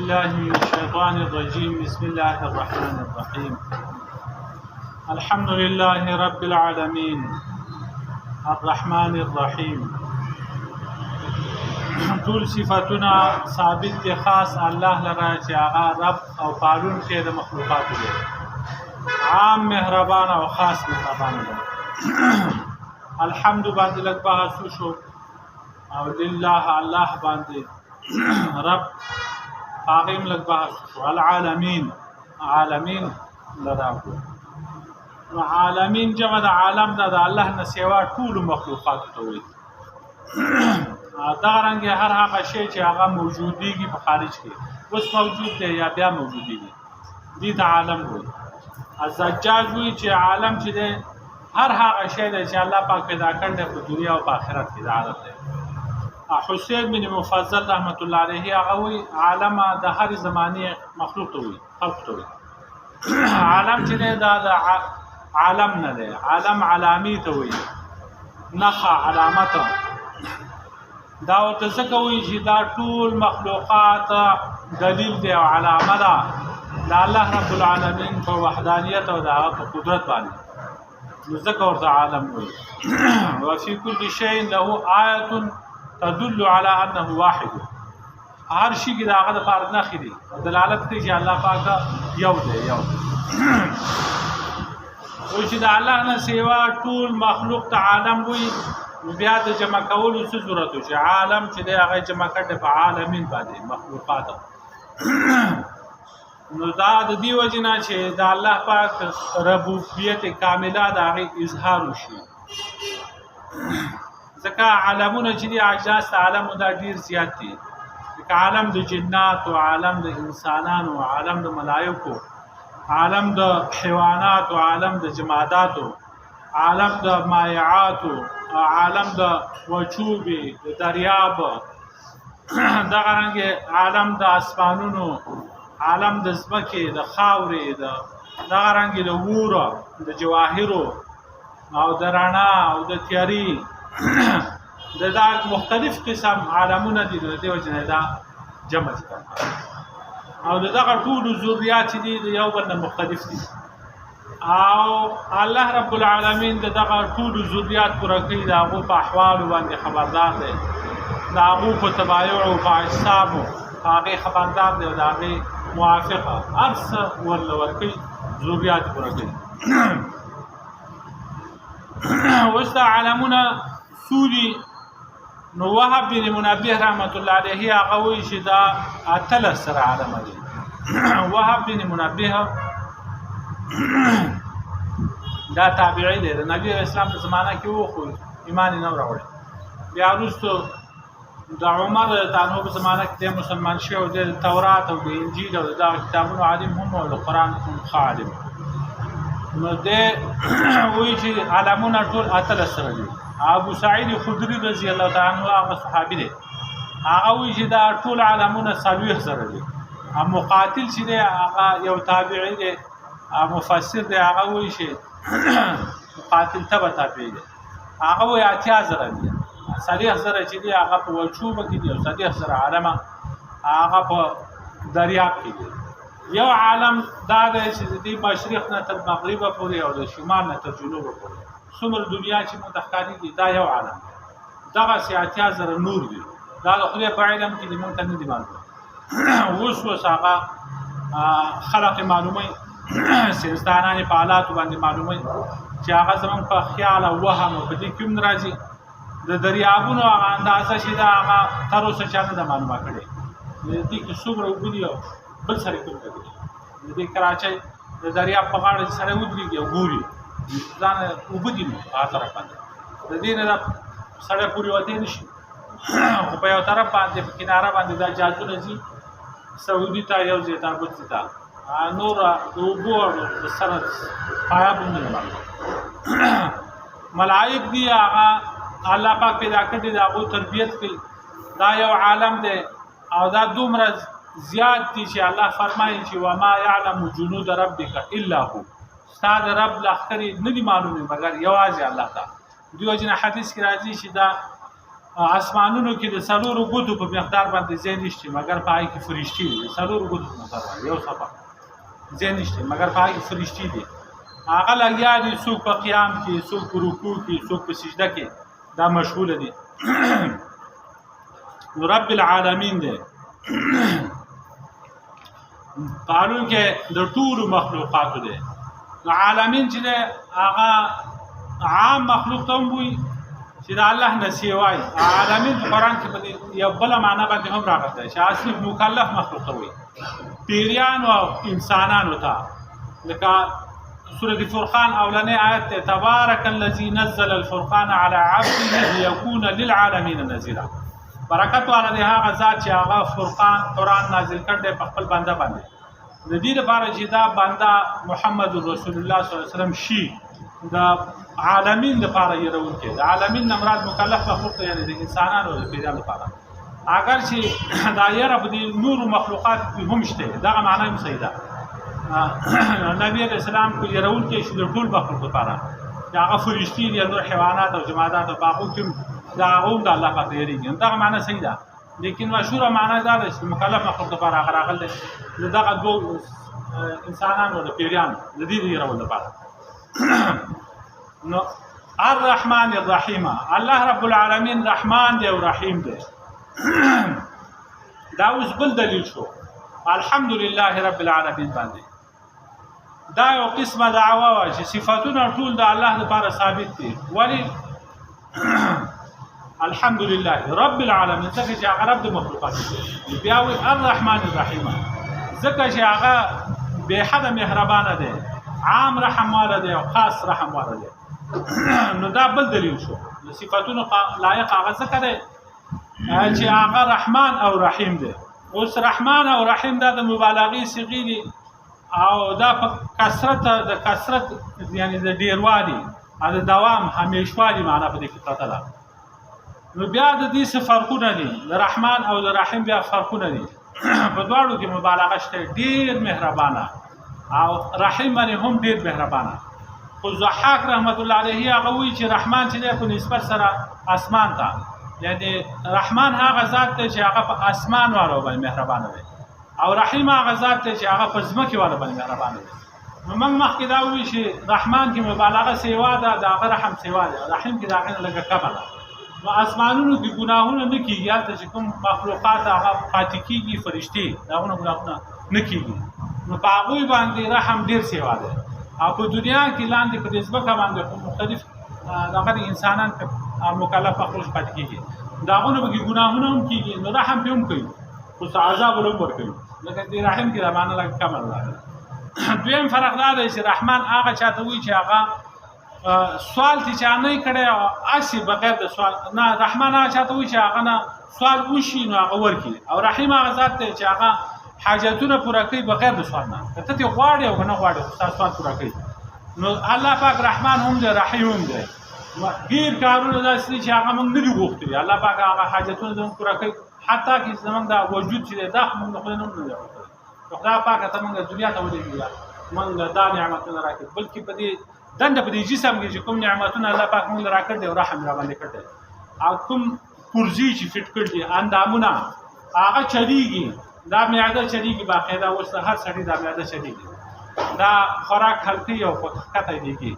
بالله من الشيطان الرجيم بسم الله الرحمن الرحيم الحمد لله رب العالمين الرحمن الرحيم ټول صفاتنا ثابت دي خاص الله لرا چې هغه رب او پالون کې د مخلوقات دي عام مهربان او خاص مهربان دي الحمد باندې لک بحث شو او لله الله باندې رب هغه لک بحث شو العالمین عالمین لراغو نو عالمین جمع د عالم د الله نه سیوا ټول مخلوقات ته وي دا رنګ هر هغه شی چې هغه موجوديږي په خارج کې اوس موجود دی یا بیا موجوديږي دې د عالم وي الزجاج وی چې عالم چې دی هر هغه شی دی چې الله پاک پیدا کړی په دنیا او په آخرت کې د عالم دی حسین بن مفضل رحمت الله علیه هغه وی عالم د هر زمانه مخلوق ته وي خلق ته وي عالم چې دی دا عالم نه دی عالم علامی ته وي نخا علامت دا ورته څه کوي چې دا ټول مخلوقات دلیل دی او علامه ده د الله رب العالمین په وحدانیت او د قدرت باندې نو ځکه ورته عالم وي وفي كل شيء له آیه تدل على انه واحد هر شي کې دا هغه د فرض نه خېدي دلالت کوي چې الله پاک یو دی یو او چې د الله نه سیوا ټول مخلوق ته عالم وي بیا د جمع کولو څه ضرورت چې عالم چې د هغه جمع کړي په عالمین باندې مخلوقات نو دا د دې وجنه چې د الله پاک ربوبیت کامله د هغه اظهار وشي ځکه عالمونه چې د اجزاء عالم دا ډیر زیات دي عالم د جنات او عالم د انسانانو او عالم د ملائکو عالم د حیوانات او عالم د جمادات عالم د مایعات عالم د وجوبي د دریاب دا رنګ عالم د اسمانونو عالم د زمکه د خاورې د دا رنګ د وورو د جواهرو او د رڼا او د تیاری دا مختلف قسم عالمونه دي د دې وجه دا جمع او دغه ټول ذریات دي یو بل مختلف دي او الله رب العالمین دغه ټول ذریات پوره کوي دا غو په احوال باندې خبردار دی دا غو په تبایع او په حساب هغه خبردار دی دا غي موافقه ارس ول ورکی ذریات پوره کوي وسط عالمونه سوري نو وهب بن منبه رحمت الله علیه هغه وی چې دا اتل سره عالم دی وهب بن منبه دا تابعی دی د نبی اسلام په زمانہ کې وو خو ایمان نه راوړ بیا وروسته د عمر تانو په زمانہ کې مسلمان شو د تورات او د انجیل او د کتابونو عالم هم او د قران هم عالم نو ده وی چې علمونه ټول اتل سره دي ابو سعید خدری رضی الله تعالی عنہ هغه صحابي دی هغه وی چې دا ټول علمونه سلوي سره دي مقاتل چې دی هغه یو تابعی دی مفسر دی هغه وی چې مقاتل تبع تابعی دی هغه وی اتیا زره دی صدیق زره چې دی هغه په وچوبه کې دی او صدیق زره عالمه هغه په دریاب کې دی یو عالم دا دی چې د مشرق نه تر مغرب پورې او د شمال نه تر جنوب پورې څومره دنیا چې متحکاری دي دا یو عالم دغه سیاتیا زره نور دي دا خو په علم کې موږ ته نه دي معلومه اوس هغه خلق معلومه سيستانانه په حالات باندې معلومه چې هغه زمون په خیال او وهم په دې کې راځي د دریابونو هغه اندازه چې دا هغه تر اوسه چانه د معلومه کړي دې کې څومره وګړي بل سره کوي دې کراچۍ د دریاب په غاړه سره ودرېږي ګوري ځان وګړي خاطر باندې د دې نه سره پوری وته نشي خو په یو طرف باندې په کناره باندې دا جازو نزي سعودي ته یو ځای ته بوتي تا نور د وګور د سره پایا باندې ملائک دی هغه الله پاک پیدا کړی دا غو تربيت کوي دا یو عالم دی او دا دومره زیات دي چې الله فرمایي چې وما يعلم جنود ربك الا هو استاد رب لخري نه دي معلومه مگر یوازې الله تعالی دیو جن حدیث کې راځي چې دا اسمانونو کې د څلورو ګوتو په مقدار باندې ځای نشته مګر پای کې فرشتي دي څلورو ګوتو په مقدار یو صفه ځای نشته مګر پای کې فرشتي دي هغه لګیا دي څوک په قیام کې څوک په رکوع کې څوک په سجده کې دا مشغول دي رب العالمین دی قانون کې د ټول مخلوقاتو دی عالمین چې هغه عام مخلوق ته وي چې د الله نه سیوای عالمین په قران کې په یو بل معنا باندې هم راغلی چې اصلي مکلف مخلوق ته وي پیریان او انسانانو ته لکه سورة الفرقان اولنی آیت ته تبارک الذی نزل الفرقان على عبده ليكون للعالمین نذیرا برکت والا دی هغه ذات چې هغه فرقان قران نازل کړ په خپل بنده باندې د دې لپاره چې دا بنده محمد رسول الله صلی الله علیه وسلم شي د عالمین لپاره یې راول کې د عالمین مراد مکلف مخلوق یعنی د انسانانو د پیژندلو لپاره اگر چې دا یې رب دي نور مخلوقات هم شته دا معنی هم صحیح ده نبی علیہ السلام کو یې راول کې چې ټول مخلوق لپاره هغه فرشتي دي نور حیوانات او جمادات او باغو کې دا هم د الله په یریږي دا معنی صحیح ده لیکن مشهور معنی دا ده چې مکلف مخلوق لپاره هغه راغل دي دغه دوه انسانانو د پیریان د دې راول لپاره نو الرحمن الرحیم الله رب العالمین رحمان دی او رحیم دی دا اوس بل دلیل شو الحمدلله رب العالمین باندې دا یو قسمه دعوا وا چې صفاتونه ټول د الله لپاره ثابت دي ولی الحمدلله رب العالمین ځکه چې هغه رب د مخلوقات دی بیا وی الرحمن الرحیم ځکه چې هغه به حد مهربانه دی عام رحم والا دی او خاص رحم والا دی نو دا بل دلیل شو صفاتونو لایق هغه څه دی چې هغه رحمان او رحیم دی اوس رحمان او رحیم دا د مبالغې صيغې دي او دا په کثرت یعنی د ډیروالي او د دوام همیشوالي معنا په دې کې پراته ده نو بیا د دې څه فرقونه دي د رحمان او د رحیم بیا فرقونه دي په دواړو کې مبالغه شته ډیر مهربانه او رحیم باندې هم ډیر مهربانه خو ضحاک رحمت الله علیه هغه وی چې رحمان چې په نسبت سره اسمان ته یعنی رحمان هغه ذات ته چې هغه په اسمان والو باندې مهربانه دی او رحیم هغه ذات ته چې هغه په ځمکه والو باندې مهربانه دی نو موږ مخکې دا وی چې رحمان کې مبالغه سیوا ده د هغه رحم سیوا ده رحیم کې دا غنه لګه کمه ده نو اسمانونو کې ګناهونه نه کیږي یا چې کوم مخلوقات هغه پاتې کیږي فرشتي داونه ګناهونه نه کیږي نو په هغه باندې رحم ډیر سیوا ده او په دنیا کې لاندې په ځمکه باندې مختلف دغه انسانان مکلف مخلوق پاتې کیږي داونه به ګناهونه هم کیږي نو رحم به هم کوي خو عذاب ولوم ورکوي لکه دې رحم کې رحمان الله کمل ده دویم فرق دا دی چې رحمان هغه چاته وی چې هغه سوال چې نه کړي اسی بغیر د سوال نه رحمان هغه چاته وی چې هغه نه سوال وشي نو هغه ورکي او رحیم هغه ذات ته چې هغه حاجتونه پوره کوي بغیر د سوال نه ته ته غواړي او نه غواړي تاسو سوال پوره کوي نو الله پاک رحمان هم دی رحیم هم دی غیر کارونه داسې چې هغه موږ نه دی غوښتي الله پاک هغه حاجتونه زموږ پوره کوي حتی چې زموږ دا وجود چې دا موږ نه خلنو نه دی خدای پاک ته موږ دنیا ته ولېږي موږ دا نعمتونه راکړي بلکې په دې دنده په دې جسم کې کوم نعمتونه الله پاک موږ راکړي او رحم را باندې کړي او کوم پرزي چې فټ کړي اندامونه هغه چریږي دا معده چریږي باقاعده اوس هر سړي دا معده چریږي دا خوراک هلکي او فقط دیږي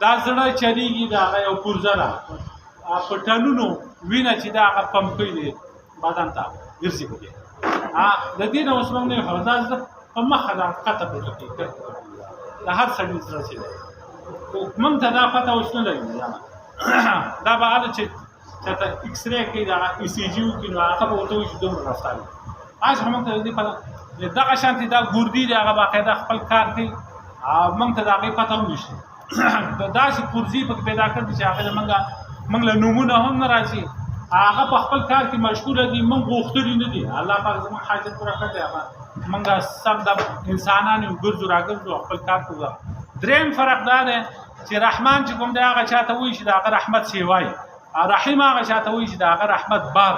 دا زړه چریږي دا یو پرزره په ټنونو وینه چې دا پمپ کوي بدن ته ګرځي کوي د دې نو اوس موږ نه حوادث په مخه دا قطه پټي دا هر څه سره شي موږ ته دا پته اوس نه لګي دا به اله چې ایکس ری کې دا ای سی جی کې نو هغه به وته چې دومره رفتار آج هم ته دې پته دغه شانتي دا ګوردی دی هغه باقاعده خپل کار کوي موږ ته دا غي پته هم نشي دا چې پرزي په پیدا کړ چې هغه موږ له نمونه هم ناراضي هغه په خپل کار کې مشغول دي موږ غوښتل نه دي الله پاک زموږ حاجت پوره کړی هغه موږ سم د انسانانو ګرځو راګرځو خپل کار کوو دریم فرق دا دی چې رحمان چې کوم دی هغه چاته وایي چې هغه رحمت سی وایي رحیم هغه چاته وایي چې هغه رحمت بار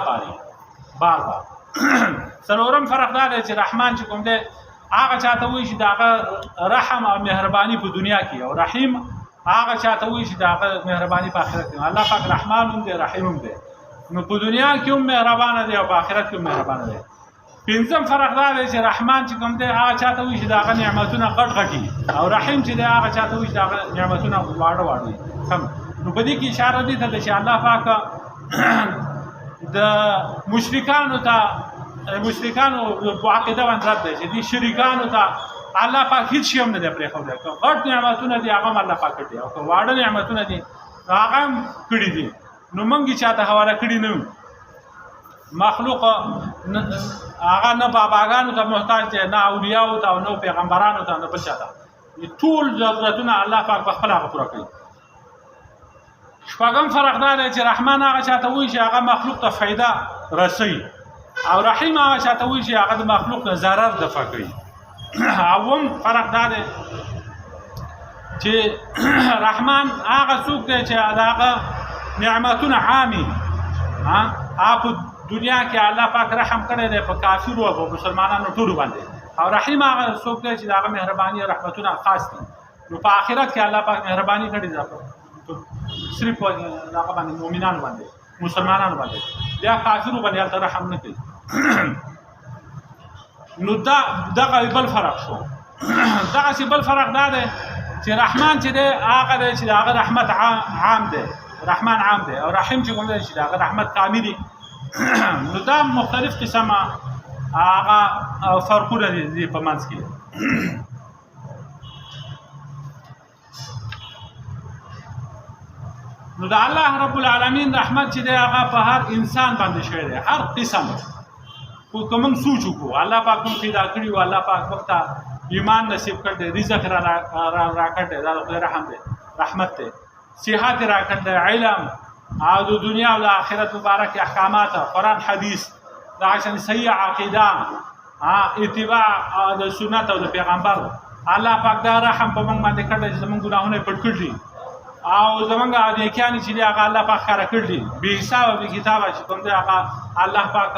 بار څلورم فرق دا دی چې رحمان چې کوم دی هغه چاته وایي چې هغه رحم او مهرباني په دنیا کې او رحیم هغه چاته وایي چې هغه مهرباني په آخرت کې الله پاک رحمان هم دی رحیم هم دی نو په دنیا کې هم مهربانه دی او په آخرت کې هم مهربانه دی. پنځم فرق دا دی چې رحمان چې کوم دی هغه چاته وایي چې د هغه نعمتونه غټ غټي او رحیم چې دی هغه چاته وایي چې د هغه نعمتونه واړه واړه وي. نو په دې کې اشاره دي ته چې الله پاک د مشرکانو په عقیده باندې رد دی چې دي شریکانو ته الله پاک هیڅ شی هم نه دی پرېښودی. که غټ نعمتونه دي هغه هم الله پاک کړي او که واړه نعمتونه دي هغه هم کړي دي. نو موږ یې چاته حواله کړي نه یو. مخلوق هغه نه باباګانو ته محتاج دی، نه اولیاءو ته او نه پیغمبرانو ته، نه بل چا ته. ټول ضرورتونه الله پاک په خپل هغه پوره کوي. شپږم فرق دا دی چې رحمان هغه چاته وایي چې هغه مخلوق ته فایده رسوي او رحیم هغه چاته وایي چې هغه د مخلوق نه ضرر دفع کوي. اوم فرق دا دی چې رحمان هغه څوک دی چې هغه نعمتونه عامي په دنیا کې الله پاک رحم کړی دی په کافرو او مسلمانانو ټولو باندې، او رحیم هغه څوک دی چې هغه مهرباني او رحمتونه خاص دي. نو په آخرت کې الله پاک مهرباني کړې ده صرف هغه باندې مؤمنانو باندې مسلمانانو باندې، بیا کافرو باندې هلته رحم نه کوي. نو دغه بل فرق شو. دغسې بل فرق دا دی چې رحمان چې دی هغه دی چې هغه رحمت عام دی، رحمان عام دی، او رحیم چې کوم دی چې هغه رحمت کامل دی. نو دا مختلف قسمه هغه فرقونه دي په منځ کې. نو د الله رب العالمین رحمت چې دی هغه په هر انسان باندې شوی دی، هر قسم. خو که موږ سوچ وکړو الله پاک موږ پیدا کړي او الله پاک موږ ته ایمان نصیب کړ دی، رزق را کړ دی، دا د خدای رحم دی، رحمت دی. صحت را کړ دی، علم او د دنیا او د آخرت مبارک احکامات، قرآن حدیث، د عشان صحیح عقیده، اتباع د سنت او د پیغمبر. الله پاک دا رحم په موږ باندې کړ دی چې زموږ ګناهونه یې پټ کړي او زمونږ نیکیانې چې دی هغه الله پاک ښکاره کړي دي بې حسابه بې کتابه چې کوم دی هغه الله پاک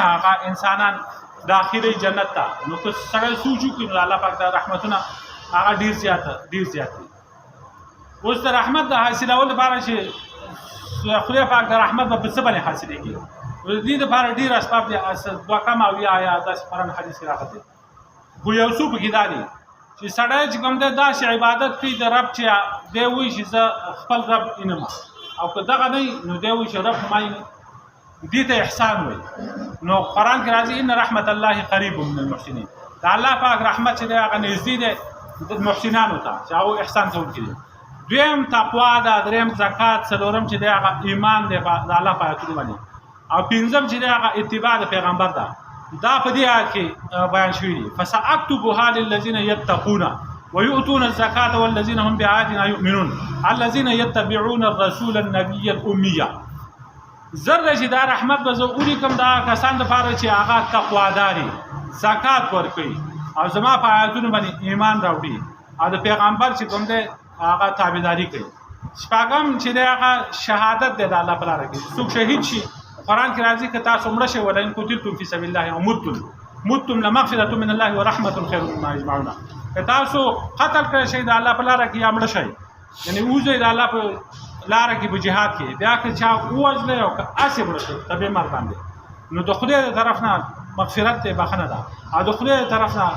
هغه انسانان داخلي جنت ته. نو که سړی سوچ وکړي نو الله پاک دا رحمتونه هغه ډېر زیات دي. اوس د رحمت د حاصلولو لپاره چې خدای پاک د رحمت په څه باندې حاصلېږي، د دې لپاره ډېر اسباب دي. دوه کم اویا آیات داسې قرآن حدیث کې راغلي. خو یو څو پکې دا دي چې سړی چې کوم دی داسې عبادت کوي د رب چې دی وایي چې زه خپل رب اینم، او که دغه نه نو دی وایي چې رب ما دې ته احسان وایي. نو قرآن کې راځي ان رحمت الله قریب من المحسنین، د الله پاک رحمت چې دی هغه نږدې دی د محسنانو ته چې هغه احسان کوونکي دي. دویم تقوا ده، دریم زکات، څلورم چې دی هغه ایمان دی د الله په آیاتونو باندې، او پنځم چې دی هغه اتباع د پیغمبر ده. دا په دې آیت کې بیان شوی دی. فسأكتبها للذین یتقون ويؤتون الزکاة والذین هم بآیاتنا یؤمنون الذین یتبعون الرسول النبی الأمی. زر چې دا رحمت به زه ولیکم دا کسان دپاره چې هغه تقواداري، زکات ورکوي او زما په آیاتونو باندې ایمان راوړي او د پیغمبر چې کوم دی هغه تابعداري کوي. شپږم چې دی هغه شهادت دی د الله په لاره کې. څوک شهید شي قرآن کې راځي که تاسو مړه شئ ولئن قتلتم فی سبیل الله او متم لمغفرة من الله ورحمة خیر مما یجمعون. که تاسو قتل کړی شئ د الله په لاره کې یا مړه شئ، یعنې ووځئ د الله په لاره کې په جهاد کې، بیا که چا ووژنئ او که هسې مړه شئ طبیعي مرګ باندې، نو د خدای د طرف نه مغفرت دی، بخښنه ده، او د خدای د طرف نه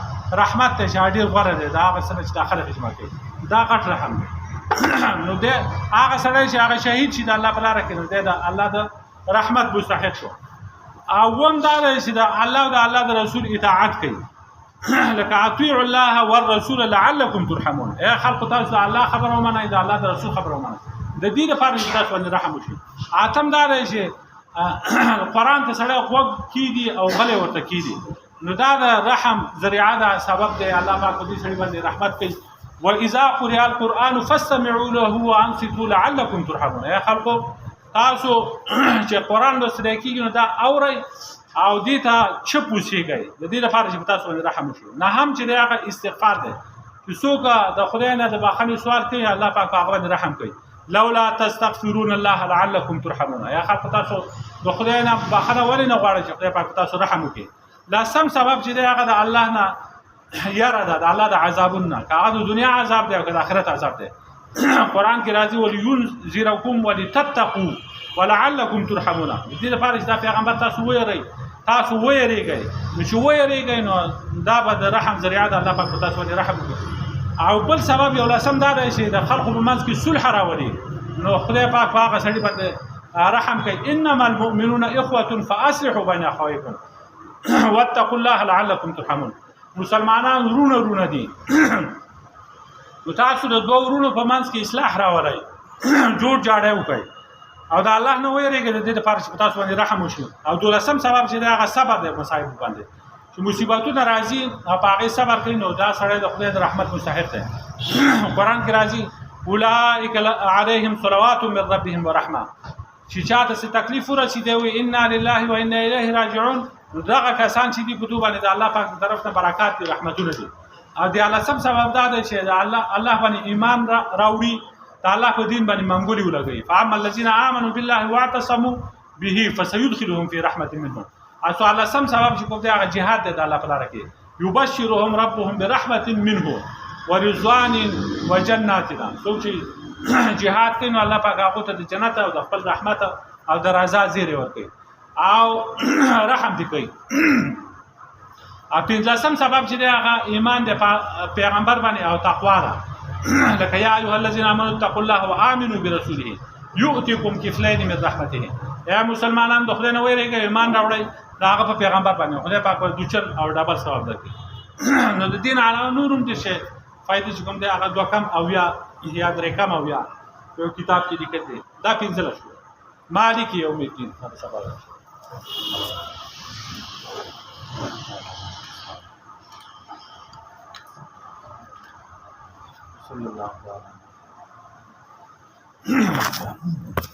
رحمت دی چې ډېر غوره دی د هغه څه نه چې دا خلک اجماع کوي. دا غټ رحم دی. نو دی هغه سړی چې هغه شهید شي د الله په لاره کې، نو دی د الله د رحمت مستحق شو. اوم دا دی چې د الله او د الله د رسول اطاعت کوي. لکه اطیعوا الله والرسول لعلکم ترحمون. ای خلقو تاسو د الله خبره ومنئ، د الله د رسول خبره ومنئ، د دې لپاره چې تاسو باندې رحم وشي. اتم دا دی چې قرآن ته سړی غوږ کیږدي او غلی ورته کیږدي، نو دا د رحم ذریعه ده، سبب دی. الله پاک په دې سړي باندې رحمت کوي. واذا قرئ القرآن فاستمعوا له وانصتوا لعلکم ترحمون. ای خلقو تاسو چې قرآن لوستل کېږي نو دا اورئ او دې ته چپ اوسېږئ، د دې لپاره چې تاسو باندې رحم وشي. نه هم چې دی هغه استغفار دی چې څوک د خدای نه د بخښنې سوال کوي الله پاک په هغه باندې رحم کوي. لولا تستغفرون الله لعلکم ترحمون. یا خلقو تاسو د خدای نه بخښنه ولې نه غواړئ چې خدای پاک تاسو رحم وکړي؟ لسم سبب چې دی هغه د الله نه یاره ده، د الله د عذابونو نه، که هغه د دنیا عذاب دی او که د آخرت عذاب دی. قرآن کې راځي ولینذرکم ولتتقوا ولعلکم ترحمون. دې لپاره چې دا پیغمبر تاسو ویریږئ نو چې ویریږئ نو دا به د رحم ذریعه ده، الله پاک په تاسو باندې رحم وکړي. او بل سبب یو لسم دا دی چې د خلقو په منځ کې صلح راولي، نو خدای پاک په هغه سړي باندې رحم کوي. انما المؤمنون اخوه فاصلحوا بین اخویکم واتقوا الله لعلکم ترحمون. مسلمانان ورونه دي نو تاسو د دوه ورونو په منځ کې اصلاح راولئ، جوړ جاړی وکړئ او د الله نه ویریږئ، د دې لپاره چې په تاسو باندې رحم وشي. او دولسم سبب چې دی هغه صبر دی مصایب باندې، چې مصیبتونه راځي او په هغې صبر کوي نو دا سړی د خدای د رحمت مستحق دی. قرآن کې راځي اولئک علیهم صلوات من ربهم ورحمه، چې چاته څه تکلیف ورسېدی وي انا لله و انا الیه راجعون، نو دغه کسان چې دي په دوی باندې د الله پاک طرف نه برکات دي، رحمتونه دي. او د لسم سبب دا دی چې الله باندې ایمان راوړي، د الله په دین باندې منګولي ولګوي. فاما الذين امنوا بالله واعتصموا به فسيدخلهم في رحمه منه. اصل الله سم سبب چې کوم دی هغه جهاد دی د الله په لاره کې، يبشرهم ربهم برحمه منه ورضوان وجنات. څوک چې جهاد کوي نو الله پاک هغه ته د جنت او د خپل رحمت او د رضا زیری ورکوي او رحم دي کوي. او پنځلسم سبب چې دی هغه ایمان د پیغمبر باندې او تقوا ده. لکه یا ایها الذین آمنوا اتقوا الله وآمنوا برسوله یؤتکم کفلین من رحمته. یا مسلمانان د خدای نه ویریږئ، ایمان راوړئ د هغه په پیغمبر باندې، خدای پاک به دوچن او ډبل ثواب درکړي. نو د دین علاوه نور هم ډېر شی فایدې چې کوم دی هغه دوه کم او یا درې کم او یا یو کتاب کې لیکل دی. دا پنځلس شو. مالک یوم الدین سبا صلی الله علیه وسلم.